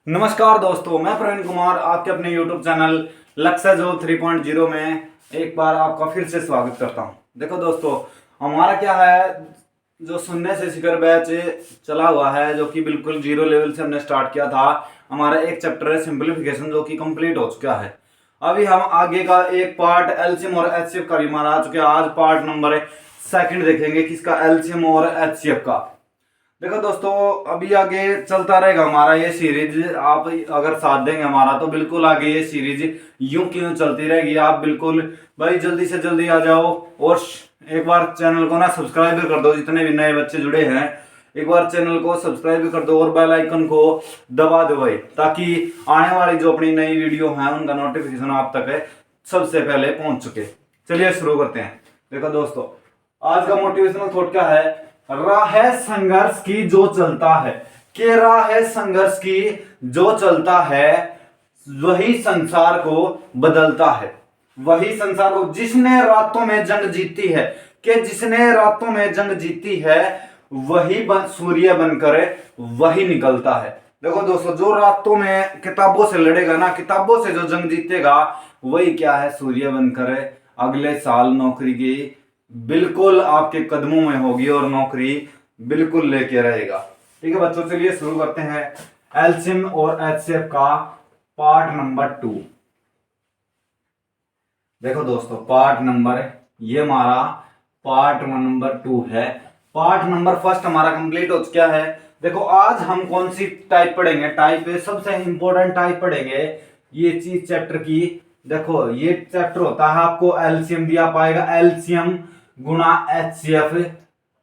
नमस्कार दोस्तों, मैं प्रवीण कुमार आपके अपने YouTube चैनल लक्ष्य जो 3.0 में एक बार आपका फिर से स्वागत करता हूं। देखो दोस्तों, हमारा क्या है, जो शून्य से शिखर बैच चला हुआ है, जो कि बिल्कुल जीरो लेवल से हमने स्टार्ट किया था। हमारा एक चैप्टर है सिंप्लीफिकेशन, जो कि कंप्लीट हो चुका है। अभी हम आगे का एक पार्ट एलसीएम और एचसीएफ का भी हमारा आ चुके हैं। आज पार्ट नंबर सेकंड देखेंगे, किसका, एलसीएम और एचसीएफ का। देखो दोस्तों, अभी आगे चलता रहेगा हमारा ये सीरीज। आप अगर साथ देंगे हमारा तो बिल्कुल आगे ये सीरीज यूं की यूं चलती रहेगी। आप बिल्कुल भाई जल्दी से जल्दी आ जाओ और एक बार चैनल को ना सब्सक्राइब भी कर दो। जितने भी नए बच्चे जुड़े हैं, एक बार चैनल को सब्सक्राइब भी कर दो और बेल आइकन को दबा दो भाई, ताकि आने वाली जो अपनी नई वीडियो है उनका नोटिफिकेशन आप तक सबसे पहले पहुंच चुके। चलिए शुरू करते हैं। देखो दोस्तों, आज का मोटिवेशनल थॉट क्या है, राह है संघर्ष की जो चलता है। कि राह है संघर्ष की जो चलता है, वही संसार को बदलता है। वही संसार को, जिसने रातों में जंग जीती है, कि जिसने रातों में जंग जीती है वही सूर्य बनकर वही निकलता है। देखो दोस्तों, जो रातों में किताबों से लड़ेगा ना, किताबों से जो जंग जीतेगा, वही क्या है, सूर्य बनकर अगले साल नौकरी की बिल्कुल आपके कदमों में होगी और नौकरी बिल्कुल लेके रहेगा। ठीक है बच्चों, चलिए शुरू करते हैं एलसीएम और एचसीएफ का पार्ट नंबर 2। देखो दोस्तों, पार्ट नंबर, ये हमारा पार्ट नंबर 2 है। पार्ट नंबर फर्स्ट हमारा कंप्लीट हो चुका है। देखो आज हम कौन सी टाइप पढ़ेंगे, टाइप सबसे इंपॉर्टेंट टाइप पढ़ेंगे ये चीज चैप्टर की। देखो ये चैप्टर होता है, आपको एलसीएम दिया पाएगा, एलसीएम गुणा एचसीएफ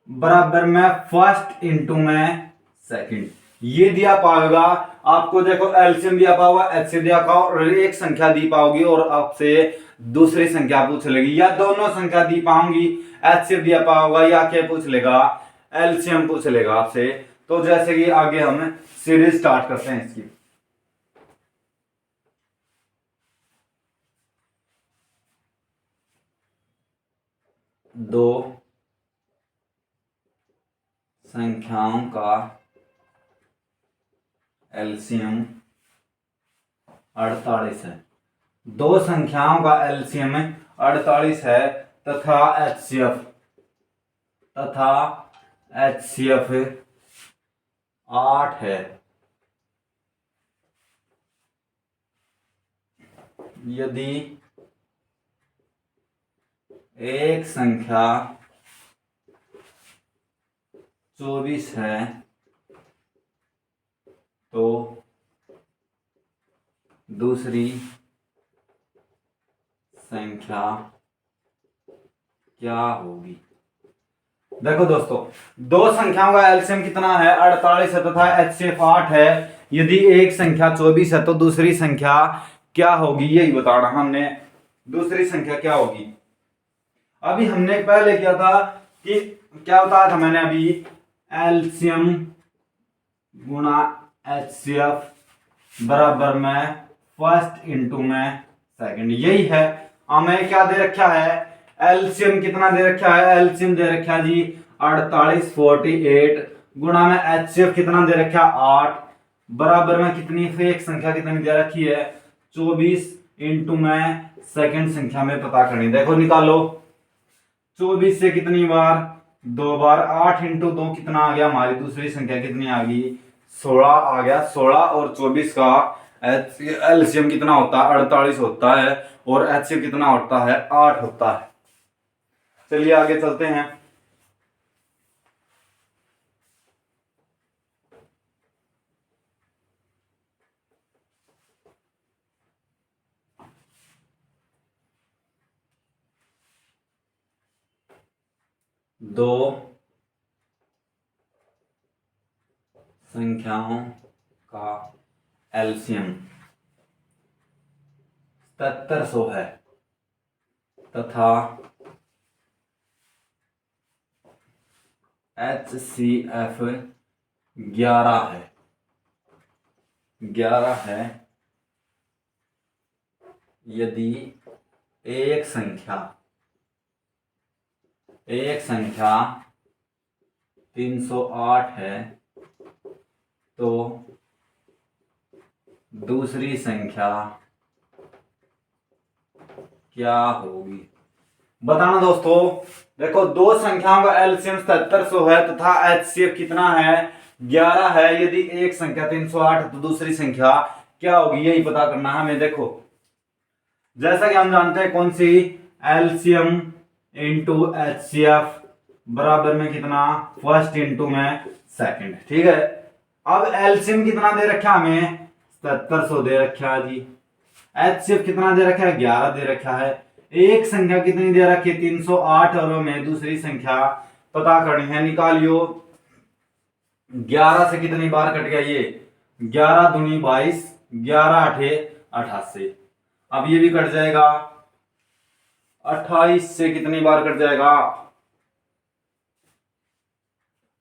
बराबर में फर्स्ट इंटू में सेकंड, ये दिया पाएगा आपको। देखो एलसीएम दिया पाओगा, एचसीएफ दिया पाओगा और एक संख्या दी पाओगी और आपसे दूसरी संख्या पूछ लेगी, या दोनों संख्या दी पाऊंगी, एचसीएफ दिया पाओगा या क्या पूछ लेगा, एलसीएम पूछ लेगा आपसे। तो जैसे कि आगे हम सीरीज स्टार्ट करते हैं इसकी। दो संख्याओं का एलसीएम 48 है। दो संख्याओं का एलसीएम 48 है तथा एचसीएफ 8 है। यदि एक संख्या 24 है तो दूसरी संख्या क्या होगी। देखो दोस्तों, दो संख्याओं का एलसीएम कितना है, 48 है तथा एचसीएफ 8 है। यदि एक संख्या 24 है तो दूसरी संख्या क्या होगी, यही बताना हमने, दूसरी संख्या क्या होगी। अभी हमने पहले किया था कि क्या बताया था मैंने अभी, एलसीएम गुणा एचसीएफ बराबर में फर्स्ट इंटू में सेकंड, यही है। हमें क्या दे रखा है, एलसीएम कितना दे रखा है, एलसीएम दे रखा जी 48 48 गुणा में एचसीएफ कितना दे रखा 8 बराबर में कितनी, एक संख्या कितनी दे रखी है 24 इंटू में सेकंड संख्या में पता करनी। देखो निकालो, 24 से कितनी बार, 2 बार, 8 इंटू 2 कितना आ गया, हमारी दूसरी संख्या कितनी आ गई, 16 आ गया। 16 और 24 का एलसीएम कितना होता है, 48 होता है और एचसीएफ कितना होता है, 8 होता है। चलिए आगे चलते हैं। दो संख्याओं का एलसीएम 7700 है तथा एचसीएफ 11 है। 11 है यदि एक संख्या 308 है तो दूसरी संख्या क्या होगी, बताना दोस्तों। देखो दो संख्याओं का एलसीएम 7700 है तथा एचसीएफ कितना है 11 है। यदि एक संख्या 308 तो दूसरी संख्या क्या होगी, यही पता करना है हमें। देखो जैसा कि हम जानते हैं कौन सी, एलसीएम इंटू एचसीएफ बराबर में कितना, फर्स्ट इंटू में सेकंड। ठीक है, अब एलसीएम कितना दे रखा हमें 7700 दे रखा है जी। एचसीएफ कितना दे रखा है 11 दे रखा है। एक संख्या कितनी दे रखी है 308 और में दूसरी संख्या पता करनी है, निकालियो। 11 से कितनी बार कट गया ये, 11 दूनी 22, 11 आठे 88। अब ये भी कट जाएगा, 28 से कितनी बार कट जाएगा,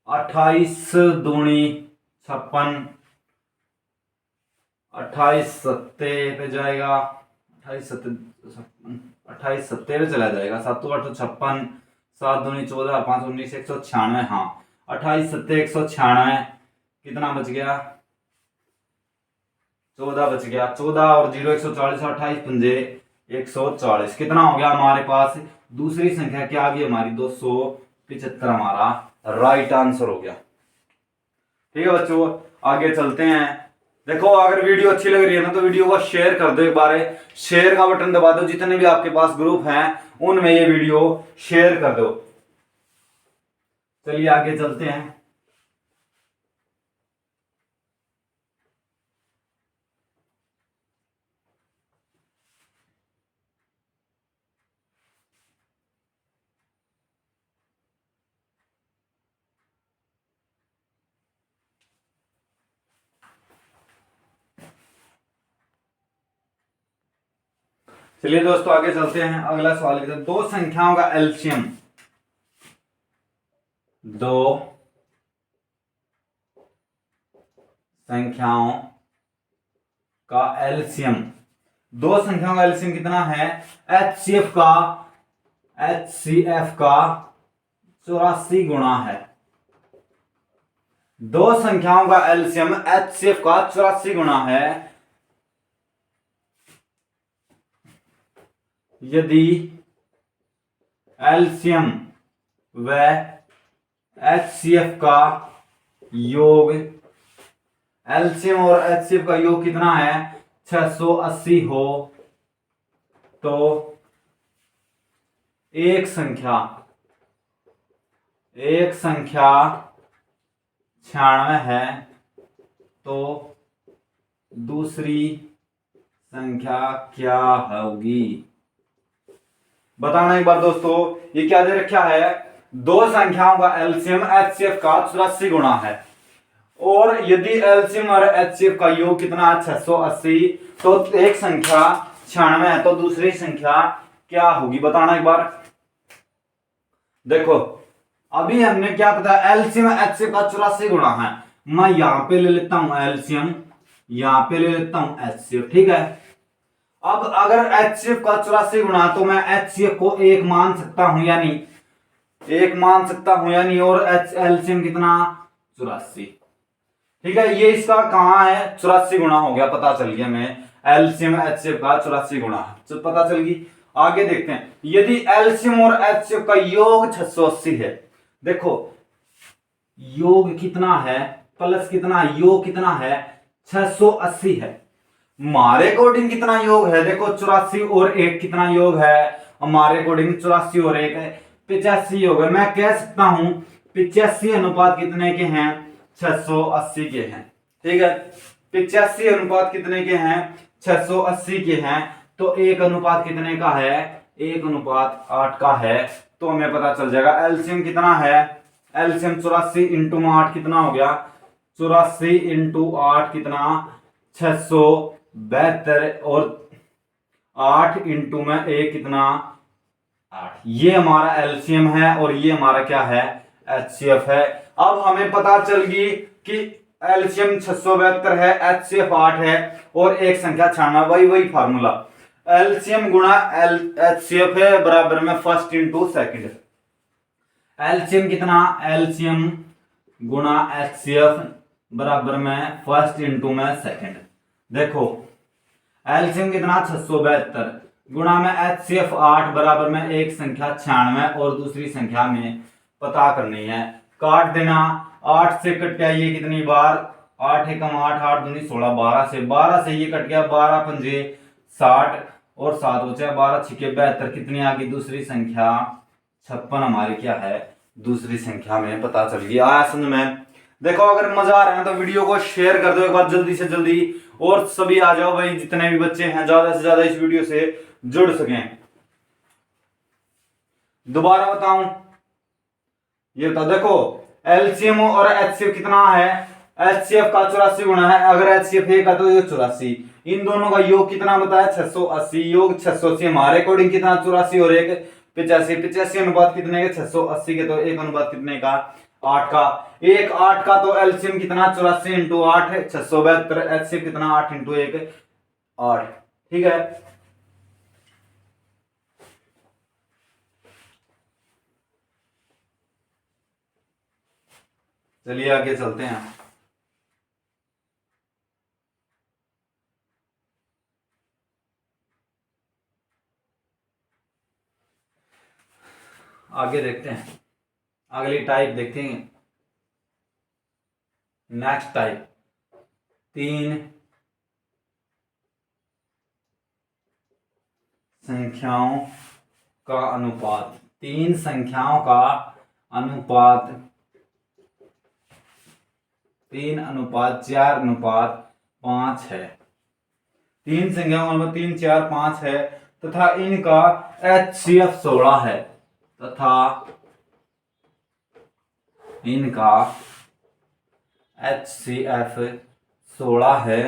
28 दूनी 56, 28 सत्ते पे जाएगा, 28 सत्ते पे चला जाएगा, 7 8 56, 7 दूनी 14, 5 19 196। हाँ 28 सत्ते 196, कितना बच गया 14 बच गया, 14 और 0 140, 28 पंजे 140। कितना हो गया हमारे पास, दूसरी संख्या क्या आ गई हमारी 275 हमारा राइट आंसर हो गया। ठीक है बच्चों, आगे चलते हैं। देखो अगर वीडियो अच्छी लग रही है ना तो वीडियो को शेयर कर दो, एक बार शेयर का बटन दबा दो, जितने भी आपके पास ग्रुप हैं उनमें ये वीडियो शेयर कर दो। चलिए आगे चलते हैं। चलिए दोस्तों आगे चलते हैं। अगला सवाल लिखते हैं, दो संख्याओं का एलसीएम, दो संख्याओं का एलसीएम, दो संख्याओं का एलसीएम कितना है, एचसीएफ का 84 गुणा है। दो संख्याओं का एलसीएम एचसीएफ का 84 गुणा है। यदि एलसीएम व एचसीएफ का योग, एलसीएम और एचसीएफ का योग कितना है 680 हो तो एक संख्या 96 है तो दूसरी संख्या क्या होगी, बताना एक बार दोस्तों। ये क्या दे रखा है, दो संख्याओं का एलसीएम एचसीएफ का 84 गुणा है और यदि एलसीएम और एचसीएफ का योग कितना है 680 तो एक संख्या 96 है तो दूसरी संख्या क्या होगी, बताना एक बार। देखो अभी हमने क्या पता, एलसीएम एचसीएफ का 84 गुणा है, मैं यहां पे ले लेता हूं एलसीएम, यहां पे ले लेता हूं एचसीएफ। ठीक है, अब अगर एचसीएफ का 84 गुणा तो मैं एचसीएफ को एक मान सकता हूं यानी और एलसीएम कितना 84। ठीक है, ये इसका कहां है 84 गुणा हो गया, पता चल गया मैं एलसीएम एचसीएफ का 84 गुणा है, पता चल गई। आगे देखते हैं, यदि एलसीएम और एचसीएफ का योग 680 है, देखो योग कितना है प्लस कितना, योग कितना है 680 है, हमारे अकॉर्डिंग कितना योग है, देखो 84 और 1 कितना योग है हमारे अकॉर्डिंग, 84 और 1 है 85 योग है। मैं कह सकता हूं 85 अनुपात कितने के हैं 680 के हैं। ठीक है, 85 अनुपात कितने के हैं 680 के हैं तो 1 अनुपात कितने का है 1 अनुपात 8 का है, तो हमें पता चल जाएगा एलसीएम कितना है, एलसीएम 84 इंटू 8 कितना हो गया, 84 इंटू 8 कितना 672 और 8 इंटू में 1 कितना 8। ये हमारा एलसीएम है और ये हमारा क्या है एचसीएफ है। अब हमें पता चल गई कि एलसीएम 672 है, एचसीएफ 8 है और एक संख्या 96, वही फार्मूला एलसीएम गुणा एचसीएफ है बराबर में फर्स्ट इंटू सेकंड। एलसीएम कितना, एलसीएम गुणा एचसीएफ बराबर में फर्स्ट इंटू में सेकंड। देखो एलसीएम कितना 672 गुणा में एचसीएफ 8 बराबर में एक संख्या 96 और दूसरी संख्या में पता करनी है। काट देना। 8 से कट गया ये कितनी बार, 8 एकम 8, 8 दूनी 16, 12 से ये कट गया, 12 पंजे 60 और 7 बचा, 12 छिके 72। कितनी आ गई दूसरी संख्या 56 हमारी क्या है दूसरी संख्या में पता चल गई। आया समझ में। देखो अगर मजा आ रहा है तो वीडियो को शेयर कर दो एक बार जल्दी से जल्दी, और सभी आ जाओ भाई, जितने भी बच्चे हैं ज्यादा से ज्यादा इस वीडियो से जुड़ सकें। दोबारा बताऊं, ये बता देखो एलसीएम और एचसीएफ कितना है, एचसीएफ का 84 गुना है, अगर एचसीएफ एक है तो ये 84, इन दोनों का योग कितना बताया 680, योग 680 हमारे अकॉर्डिंग कितना 84 और एक 85, 85 अनुपात कितने के 680 के, तो एक अनुपात कितने का 8 का, एक 8 का, तो एलसीएम कितना 84 इंटू 8 672, एचसीएफ कितना 8 इंटू 1 8। ठीक है, चलिए आगे चलते हैं। आगे देखते हैं, अगली टाइप देखते हैं। नेक्स्ट टाइप 3 संख्याओं का अनुपात, 3 संख्याओं का अनुपात 3:4:5 है। 3 संख्याओं का 3:4:5 है तथा इनका HCF 16 है, तथा इनका HCF 16 है,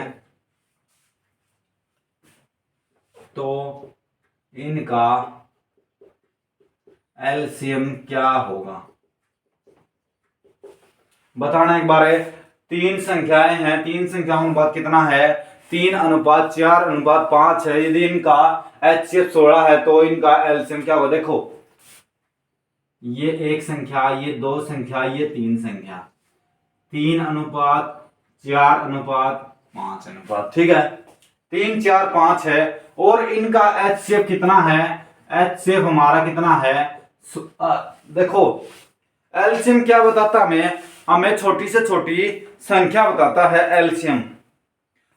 तो इनका एलसीएम क्या होगा बताना एक बार है। 3 संख्याएं हैं, 3 संख्याओं का अनुपात कितना है 3:4:5 है। यदि इनका HCF 16 है तो इनका एलसीएम क्या होगा। देखो ये एक संख्या, ये 2 संख्या, ये 3 संख्या, 3:4:5। ठीक है, 3:4:5 है और इनका HCF कितना है, HCF हमारा कितना है देखो एलसीएम क्या बताता हमें छोटी से छोटी संख्या बताता है एलसीएम,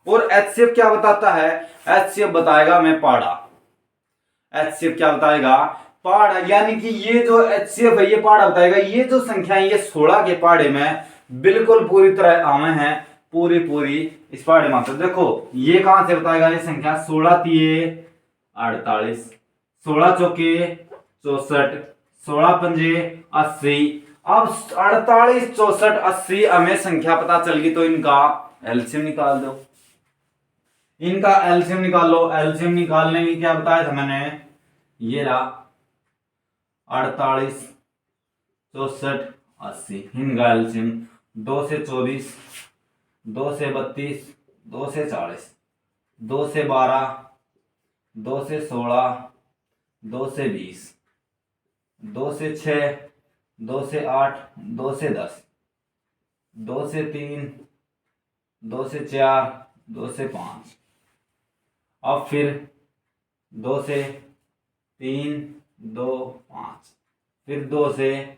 और HCF क्या बताता है, HCF बताएगा हमें पाड़ा। HCF क्या बताएगा पाड़ा, यानी कि ये जो HCF है ये पाड़ा बताएगा। ये जो संख्या है ये 16 के पाड़े में बिल्कुल पूरी तरह आवे हैं, पूरी पूरी इस पाड़े में। तो देखो ये कहां से बताएगा, ये संख्या 16 48, 16 चौके 64, 16 पंजे 80। अब 48 64 80 हमें संख्या पता चल गई, तो इनका एलसीएम निकाल दो। इनका एलसीएम निकालो। एलसीएम निकालने की क्या बताया था मैंने, ये रहा 48 64 80। इनका एलसीएम 2 से 24, 2 से 32, 2 से 40, 2 से 12, 2 से 16, 2 से 20, 2 से 6, 2 से 8, 2 से 10, 2 से 3, 2 से 4, 2 से 5। अब फिर 2 से 3 2 5, फिर 2 से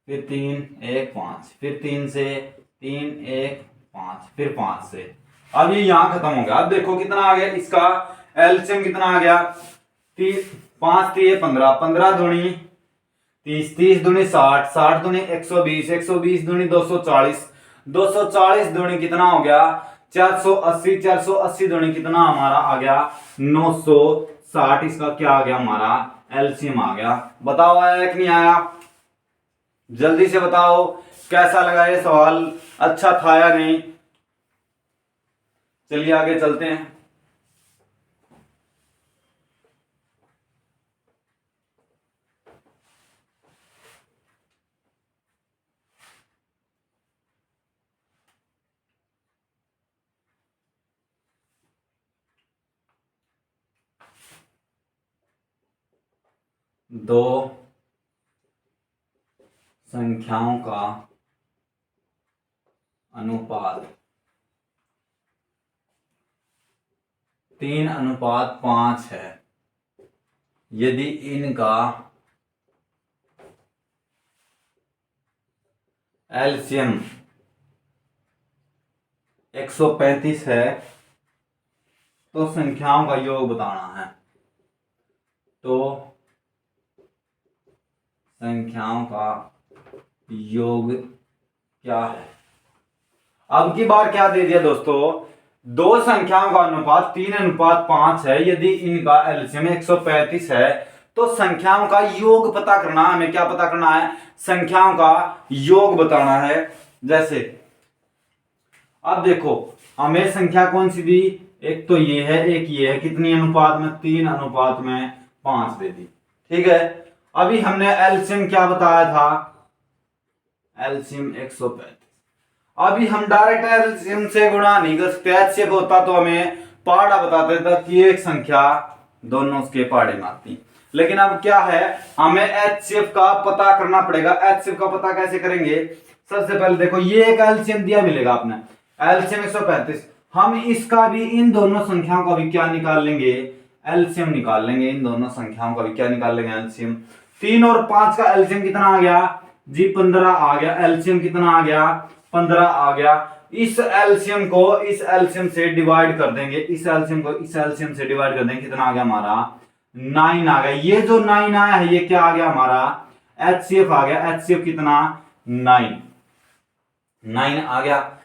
फिर 3 1 5, फिर 3 से 3 1 5, फिर 5 से। अब ये यहां खत्म हो गया। अब देखो कितना आ गया इसका एलसीएम, कितना आ गया 5 3 15, 15 दूनी 30, 30 दूनी 60, 60 दूनी 120, 120 दूनी 240, 240 दूनी कितना हो गया 480, 480 दूनी कितना हमारा आ गया 960। इसका क्या आ गया हमारा एलसीएम आ गया। बताओ आया कि नहीं आया, जल्दी से बताओ कैसा लगा ये सवाल, अच्छा था या नहीं। चलिए आगे चलते हैं। दो संख्याओं का अनुपात 3:5 है, यदि इनका एलसीएम 135 है तो संख्याओं का योग बताना है। तो संख्याओं का योग क्या है? अब की बार क्या दे दिया दोस्तों, दो संख्याओं का अनुपात 3:5 है, यदि इनका एलसीएम 135 है तो संख्याओं का योग पता करना है। हमें क्या पता करना है? संख्याओं का योग बताना है। जैसे अब देखो हमें संख्या कौन सी दी, एक तो ये है एक ये है, कितनी अनुपात में? 3:5 दे दी। ठीक है, अभी हमने एलसीएम क्या बताया था? एलसीएम 135। अभी हम डायरेक्ट एलसीएम से गुणा नहीं कर सकते, एचसीएफ होता तो हमें पहाड़ा बताते था कि एक संख्या दोनों के पहाड़े में आती, लेकिन अब क्या है, हमें एचसीएफ का पता करना पड़ेगा। एचसीएफ का पता कैसे करेंगे? सबसे पहले देखो ये एक एलसीएम दिया मिलेगा आपने, एलसीएम 135। हम इसका भी, इन दोनों संख्याओं का भी क्या निकाल लेंगे? एलसीएम निकाल लेंगे। इन दोनों संख्याओं का भी क्या निकाल लेंगे? एलसीएम। 3 और 5 का एलसीएम कितना आ गया जी? 15 आ गया। एलसीएम कितना आ गया? 15 आ गया। इस एलसीएम को इस एलसीएम से डिवाइड कर देंगे, इस एलसीएम को इस एलसीएम से डिवाइड कर देंगे, कितना आ गया हमारा? 9 आ गया। ये जो 9 आया है ये क्या आ गया हमारा? एचसीएफ आ गया। एचसीएफ कितना? 9 आ गया।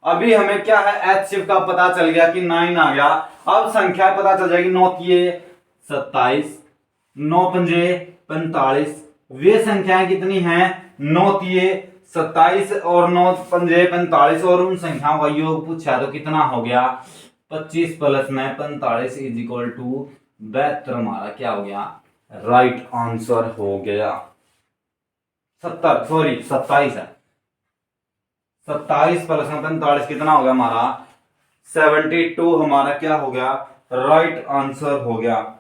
अभी हमें क्या है, एचसीएफ का पता चल गया कि 9 आ गया। अब संख्या पता चल जाएगी। 9 तिये 27, 9 पंजे 45। वे संख्याएं कितनी हैं? 9 तिये 27 और 9 पंजे 45, और उन संख्याओं का योग पूछा तो कितना हो गया? 25 प्लस में 45 इज इक्वल टू 72। हमारा क्या हो गया? राइट आंसर हो गया। 27 है। 27 प्लस में 45 कितना हो गया हमारा? 72 हमारा क्या हो गया? राइट आंसर हो गया।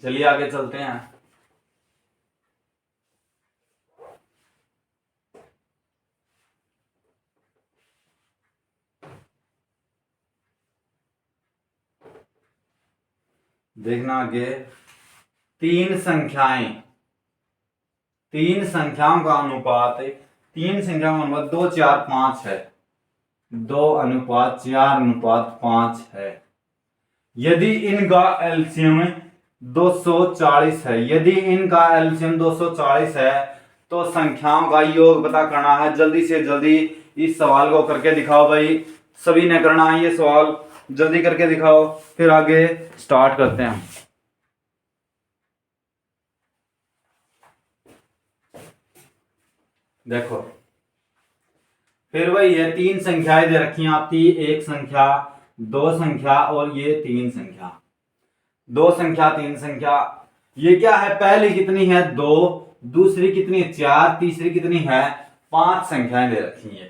चलिए आगे चलते हैं। देखना आगे, तीन संख्याओं का अनुपात 2, 4, 5 है। 2:4:5 है। यदि इनका एलसीएम 240 है, यदि इनका एलसीएम 240 है तो संख्याओं का योग पता करना है। जल्दी से जल्दी इस सवाल को करके दिखाओ भाई, सभी ने करना है ये सवाल, जल्दी करके दिखाओ, फिर आगे स्टार्ट करते हैं। देखो फिर वही है, तीन संख्याएं दे रखी हैं आपकी, एक संख्या, दो संख्या और ये तीन संख्या। दो संख्या तीन संख्या, ये क्या है? पहली कितनी है? 2, दूसरी कितनी है? 4, तीसरी कितनी है? 5 संख्याएं दे रखी है,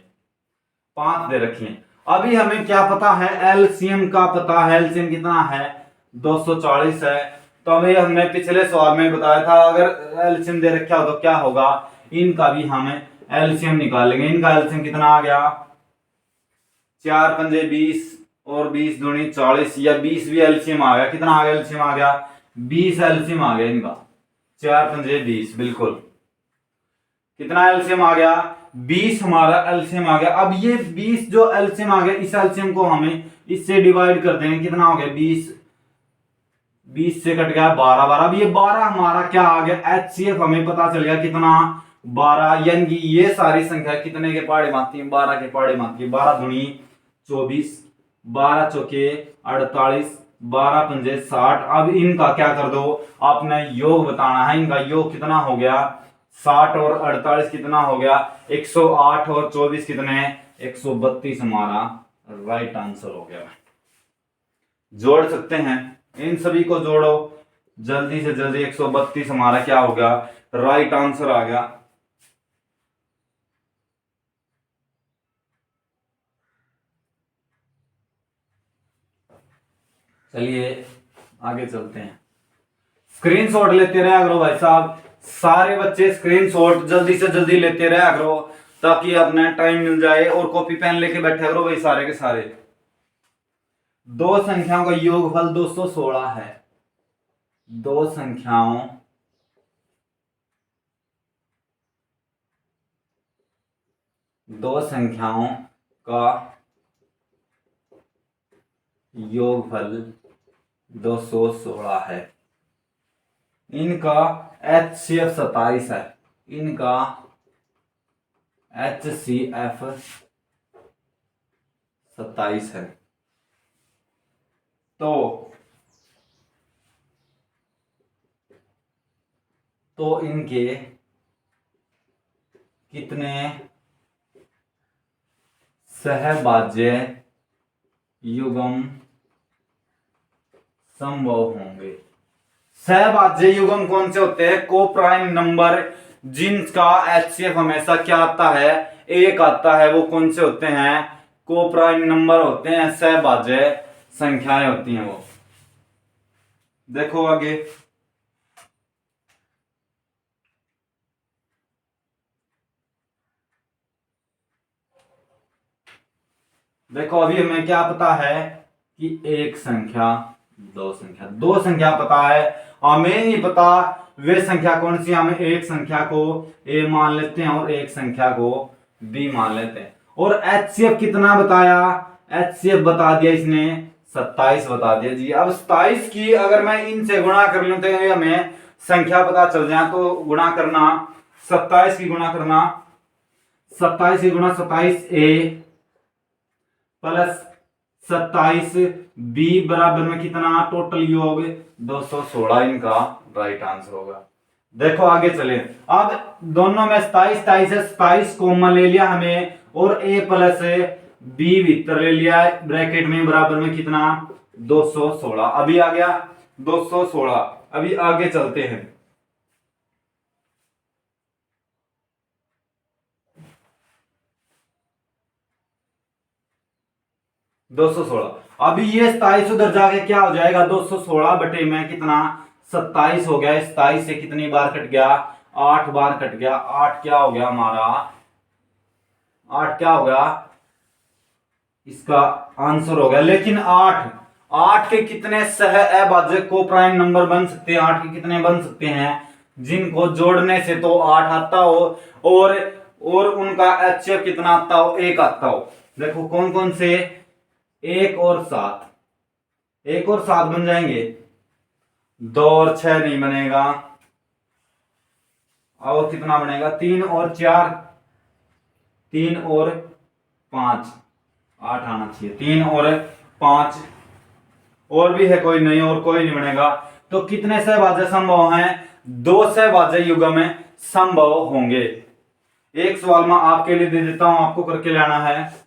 5 दे रखी है। अभी हमें क्या पता है? एलसीएम का पता है। एलसीएम कितना है? 240 है। तो अभी हमने पिछले सवाल में बताया था, अगर एलसीएम दे रखा हो तो क्या होगा, इनका भी हमें एलसीएम निकालेंगे। इनका एलसीएम कितना आ गया? 4 पंजे 20 और 20 दूनी 40, या 20 भी एलसीएम आ गया। कितना आ गया? एलसीएम आ गया 20 एलसीएम आ गया इनका। 4 पंजे 20, बिल्कुल। कितना एलसीएम आ गया? 20 हमारा एलसीएम आ गया। अब ये 20 जो एलसीएम आ गया, इस एलसीएम को हमें इससे डिवाइड कर देंगे। कितना हो गया? 20 से कट गया 12। अब ये 12 हमारा क्या आ गया? एचसीएफ हमें पता चल गया कितना? 12। यानी कि ये सारी संख्या कितने के पहाड़े में आती है? 12 के पहाड़े में आती है। 12 दूनी 24, 12 चौके 48, 12 पंजे 60। अब इनका क्या कर दो, आपने योग बताना है। इनका योग कितना हो गया? 60 और 48 कितना हो गया? 108 और 24 कितने? 132 हमारा राइट आंसर हो गया। जोड़ सकते हैं, इन सभी को जोड़ो जल्दी से जल्दी। 132 हमारा क्या हो गया? राइट आंसर आ गया। चलिए आगे चलते हैं। स्क्रीनशॉट लेते रहे करो भाई साहब, सारे बच्चे स्क्रीनशॉट जल्दी से जल्दी लेते रहे करो, ताकि अपने टाइम मिल जाए और कॉपी पेन लेके बैठे करो भाई सारे के सारे। दो संख्याओं का योगफल 216 है। दो संख्याओं का योगफल 216 है। इनका HCF 27 है। इनका HCF 27 है। तो इनके कितने सहभाज्य युग्म संभव होंगे? सहभाज्य युग्म कौन से होते हैं? को प्राइम नंबर जिनका HCF हमेशा क्या आता है? 1 आता है। वो कौन से होते हैं? को प्राइम नंबर होते हैं, सहभाज्य संख्याएं होती हैं वो। देखो आगे, देखो अभी हमें क्या पता है कि एक संख्या, दो संख्या पता है, हमें नहीं पता वे संख्या कौन सी। हमें एक संख्या को A मान लेते हैं और एक संख्या को B मान लेते हैं। और HCF कितना बताया? HCF बता दिया इसने 27 बता दिया जी। अब 27 की अगर मैं इनसे गुणा कर लूं तो हमें संख्या पता चल जाए। तो गुणा करना 27 की गुणा करना 27 की गुणा 27A प्लस 27B बराबर में कितना? टोटल योग 216 इनका राइट आंसर होगा। देखो आगे चले। अब दोनों में 27 है, 27 कॉमन ले लिया हमें और A प्लस B भीतर ले लिया ब्रैकेट में, बराबर में कितना? 216। अभी आ गया 216। अभी आगे चलते हैं। दो सौ सोलह। अभी ये 27 उधर जाके क्या हो जाएगा? 216 बटे में कितना? 27 हो गया। 27 से कितनी बार कट गया? 8 बार कट गया। 8 क्या हो गया हमारा? 8 क्या हो गया? इसका आंसर हो गया। लेकिन 8 के कितने सहअभाज्य को प्राइम नंबर बन सकते हैं? 8 के कितने बन सकते हैं जिनको जोड़ने से तो 8 आता हो और उनका HCF कितना आता हो? 1 आता हो। देखो कौन कौन से? 1 और 7। 1 और 7 बन जाएंगे। 2 और 6 नहीं बनेगा। और कितना बनेगा? 3 और 4, 3 और 5, 8 आना चाहिए। 3 और 5 और भी है कोई? नहीं, और कोई नहीं बनेगा। तो कितने सहभाज्य संभव हैं? 2 सहभाज्य युग्म में संभव होंगे। एक सवाल मैं आपके लिए दे देता हूं, आपको करके लाना है।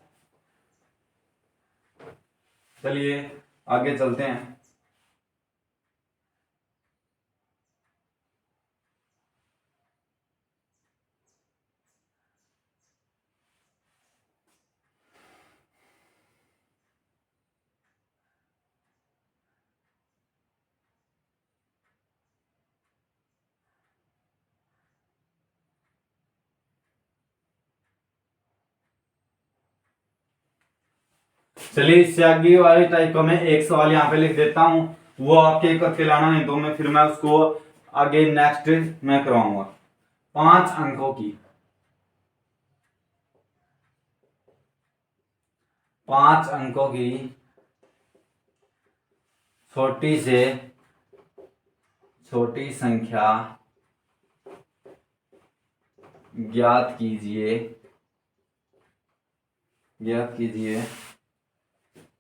चलिए आगे चलते हैं। चलिए इससे आगे वाली टाइप का मैं एक सवाल यहाँ पे लिख देता हूं, वो आपके करके लाना, नहीं तो मैं फिर मैं उसको आगे नेक्स्ट में करवाऊंगा। 5 अंकों की 5 अंकों की छोटी से छोटी संख्या ज्ञात कीजिए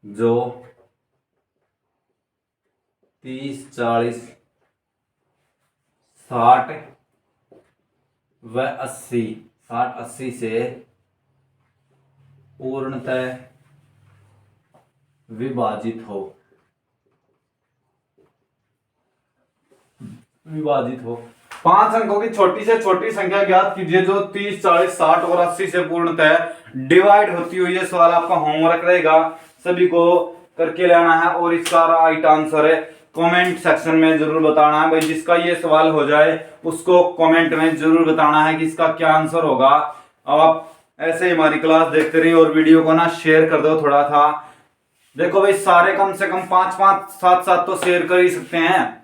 जो 30, 40, 60 व 80 से पूर्णतः विभाजित हो। 5 अंकों की छोटी से छोटी संख्या ज्ञात कीजिए जो 30, 40, 60 और 80 से पूर्णतः डिवाइड होती हुई। ये सवाल आपका होमवर्क रहेगा, सभी को करके लाना है और इसका राइट आंसर है कमेंट सेक्शन में जरूर बताना है। भाई जिसका ये सवाल हो जाए उसको कमेंट में जरूर बताना है कि इसका क्या आंसर होगा। आप ऐसे ही हमारी क्लास देखते रहिए और वीडियो को ना शेयर कर दो थोड़ा था। देखो भाई सारे कम से कम 5-5 7-7 तो शेयर कर ही सकते हैं।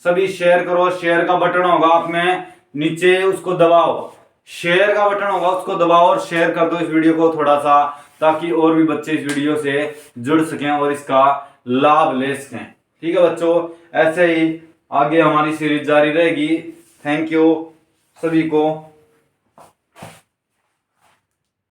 सभी शेयर करो। शेयर का बटन होगा आप में नीचे, उसको दबाओ। शेयर का बटन होगा उसको दबाओ और शेयर कर दो इस वीडियो को थोड़ा सा, ताकि और भी बच्चे इस वीडियो से जुड़ सकें और इसका लाभ ले सकें। ठीक है बच्चों, ऐसे ही आगे हमारी सीरीज जारी रहेगी। थैंक यू सभी को।